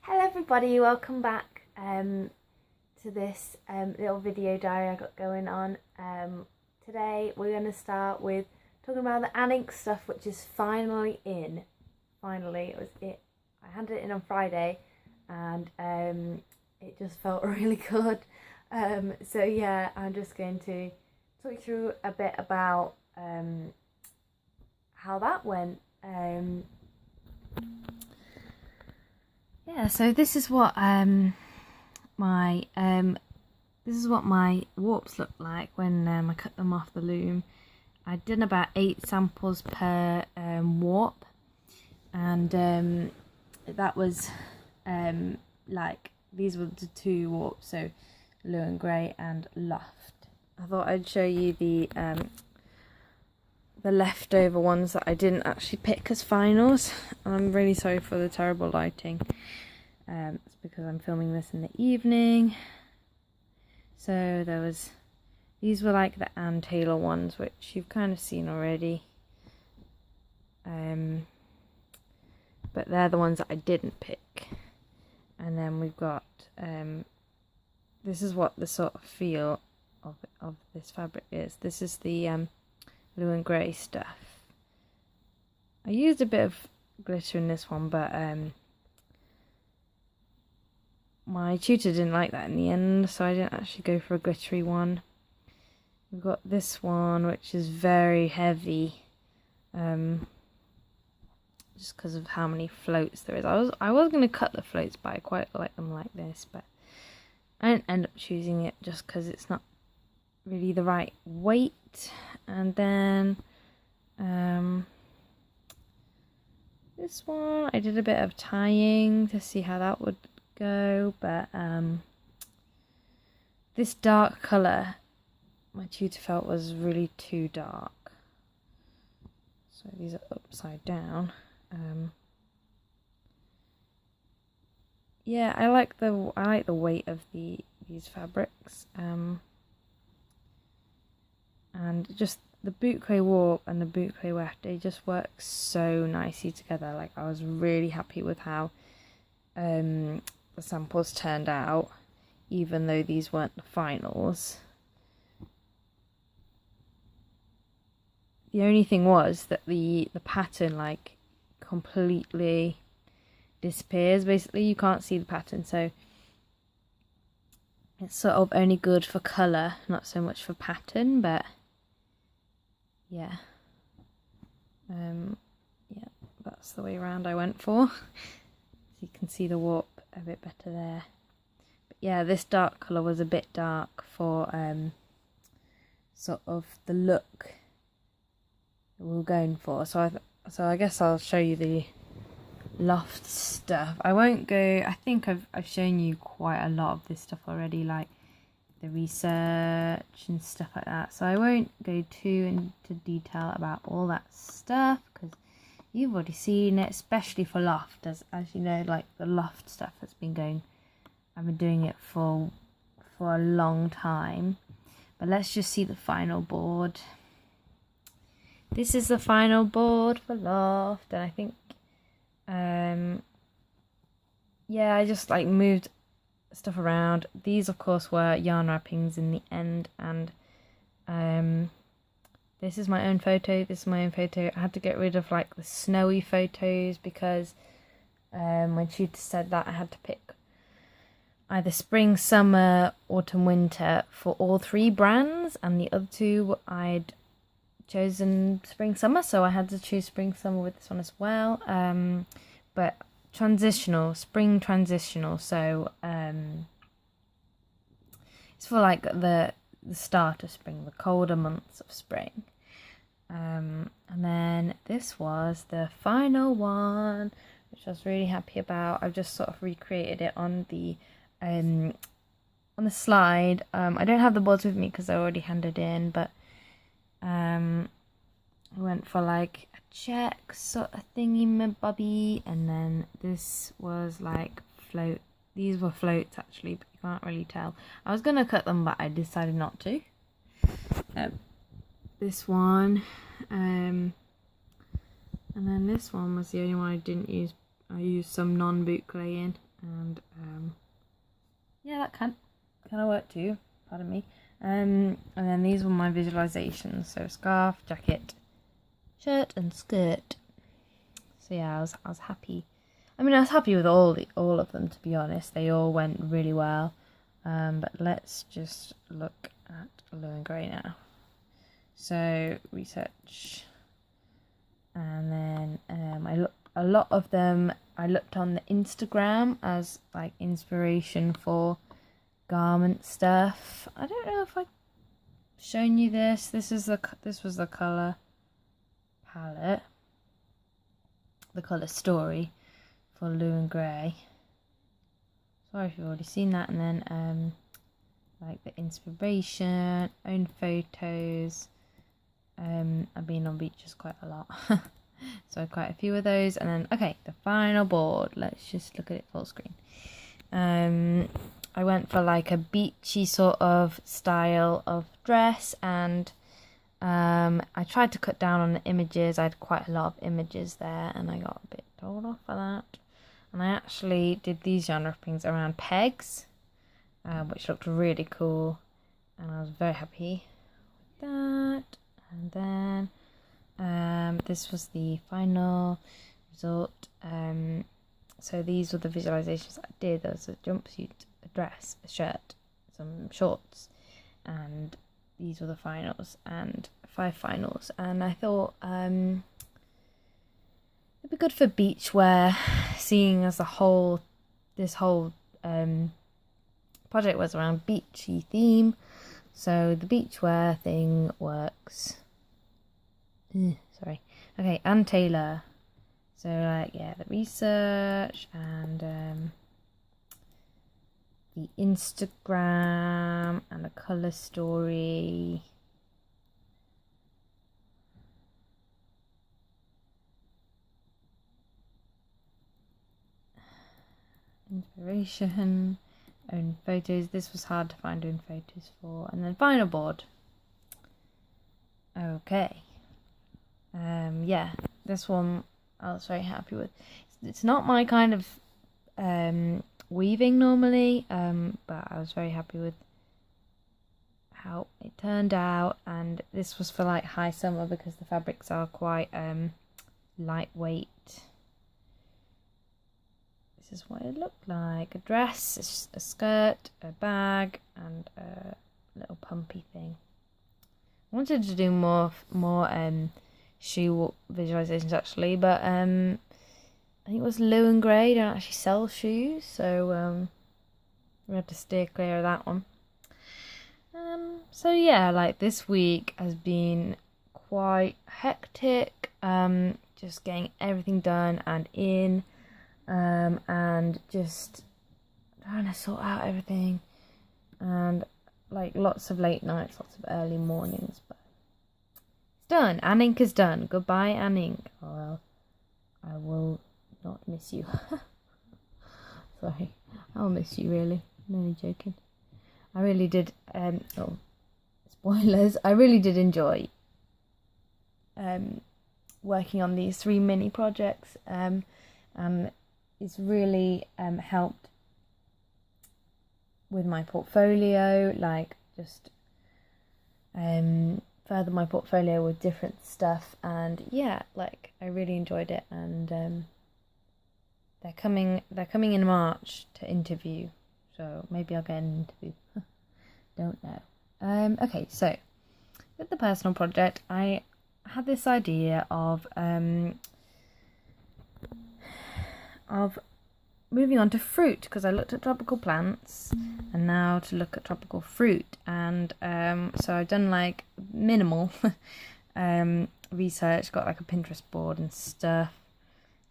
Hello everybody, welcome back to this little video diary I got going on. Today we're going to start with talking about the ink stuff, which is finally in. Finally, I handed it in on Friday and it just felt really good. So yeah, I'm just going to talk you through a bit about how that went. Yeah, so this is what my warps look like when I cut them off the loom. I did about 8 samples per warp, and that was like these were the 2 warps, so blue and grey and loft. I thought I'd show you the leftover ones that I didn't actually pick as finals. I'm really sorry for the terrible lighting. It's because I'm filming this in the evening. So these were like the Ann Taylor ones, which you've kind of seen already. But they're the ones that I didn't pick. And then we've got, this is what the sort of feel of this fabric is. This is the blue and grey stuff. I used a bit of glitter in this one, but my tutor didn't like that in the end, so I didn't actually go for a glittery one. We've got this one, which is very heavy, just because of how many floats there is. I was going to cut the floats, but I quite like them like this, but I didn't end up choosing it just because it's not really the right weight. And then this one, I did a bit of tying to see how that would go, but this dark colour my tutor felt was really too dark, so these are upside down. Yeah, I like the weight of these fabrics, and just the boucle warp and the boucle weft, they just work so nicely together. Like, I was really happy with how the samples turned out, even though these weren't the finals. The only thing was that the pattern like completely disappears. Basically, you can't see the pattern, so it's sort of only good for colour, not so much for pattern. But yeah, yeah, that's the way around I went for. So you can see the warp a bit better there. But yeah, this dark colour was a bit dark for sort of the look that we were going for. So I guess I'll show you the loft stuff. I won't go. I think I've shown you quite a lot of this stuff already, like the research and stuff like that. So I won't go too into detail about all that stuff because you've already seen it, especially for loft, as you know, like the loft stuff has been going. I've been doing it for a long time. But let's just see the final board. This is the final board for loft, and I think, yeah, I just like moved stuff around. These, of course, were yarn wrappings in the end, and this is my own photo. This is my own photo. I had to get rid of like the snowy photos because my tutor said that I had to pick either spring, summer, autumn, winter for all 3 brands, and the other 2 I'd chosen spring, summer, so I had to choose spring, summer with this one as well. But transitional, spring transitional, so it's for like the start of spring, the colder months of spring. And then this was the final one, which I was really happy about. I've just sort of recreated it on the slide. I don't have the boards with me because I already handed in, but I went for like a check sort of thingy bobby, and then this was like float. These were floats actually, but you can't really tell. I was gonna cut them, but I decided not to. This one, and then this one was the only one I didn't use. I used some non-boucle in. and yeah, that kind of worked too, pardon me. And then these were my visualizations, so scarf, jacket, shirt and skirt. So yeah, I was happy. I mean, I was happy with all of them, to be honest. They all went really well. But let's just look at Blue and Grey now. So research, and then a lot of them I looked on the Instagram as like inspiration for garment stuff. I don't know if I've shown you this. This was the color palette, the color story for Blue and Grey. Sorry if you've already seen that. And then like the inspiration, own photos. I've been on beaches quite a lot. So quite a few of those. And then okay, the final board. Let's just look at it full screen. I went for like a beachy sort of style of dress, and I tried to cut down on the images. I had quite a lot of images there and I got a bit told off for that. And I actually did these yarn wrappings around pegs, which looked really cool, and I was very happy with that. And then this was the final result. So these were the visualizations I did. There was a jumpsuit, a dress, a shirt, some shorts, and these were the finals, and 5 finals. And I thought it'd be good for beach wear, seeing as this whole project was around beachy theme. So the beachwear thing works. Sorry. Okay, and Taylor. So like yeah, the research and the Instagram and the colour story. Inspiration, own photos. This was hard to find own photos for. And then final board. Okay. Yeah, this one I was very happy with. It's not my kind of weaving normally, but I was very happy with how it turned out. And this was for like high summer because the fabrics are quite lightweight. This is what it looked like: a dress, a skirt, a bag, and a little pumpy thing. I wanted to do more shoe visualizations actually, but I think it was Blue and Grey don't actually sell shoes, so we had to steer clear of that one. So yeah, like this week has been quite hectic, just getting everything done and in, and just trying to sort out everything, and like lots of late nights, lots of early mornings, but it's done. Anink is done. Goodbye, Anink. Or I will not miss you. Sorry, I'll miss you really. I'm only joking. I really did. Spoilers. I really did enjoy working on these 3 mini projects. It's really helped with my portfolio, like just further my portfolio with different stuff. And yeah, like I really enjoyed it. And they're coming in March to interview, so maybe I'll get an interview. Don't know. Okay, so with the personal project, I had this idea of moving on to fruit, because I looked at tropical plants and now to look at tropical fruit. And so I've done like minimal research, got like a Pinterest board and stuff.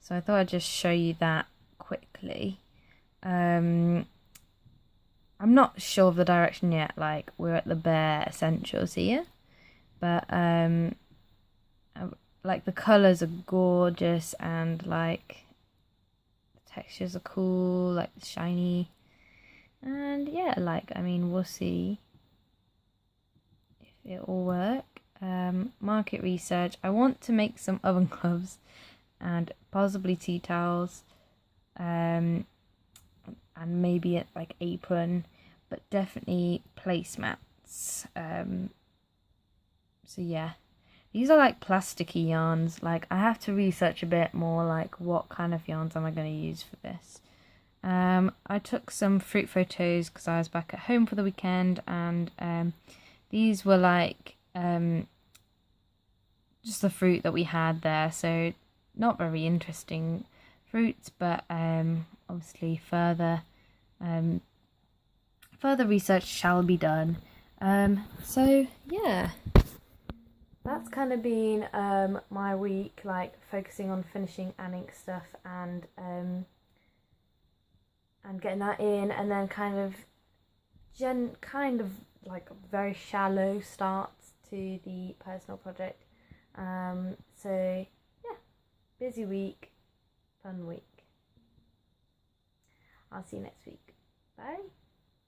So I thought I'd just show you that quickly. I'm not sure of the direction yet, like we're at the bare essentials here, but like the colours are gorgeous, and like the textures are cool, like shiny, and yeah, like I mean we'll see if it will work. Market research, I want to make some oven gloves and possibly tea towels. and maybe like apron, but definitely placemats. So yeah, these are like plasticky yarns. Like I have to research a bit more like what kind of yarns am I going to use for this. I took some fruit photos because I was back at home for the weekend, and these were like just the fruit that we had there, so not very interesting fruits, but obviously further research shall be done. So yeah, that's kind of been my week, like focusing on finishing ink stuff and getting that in, and then kind of like very shallow starts to the personal project. So yeah, busy week, fun week. I'll see you next week. Bye.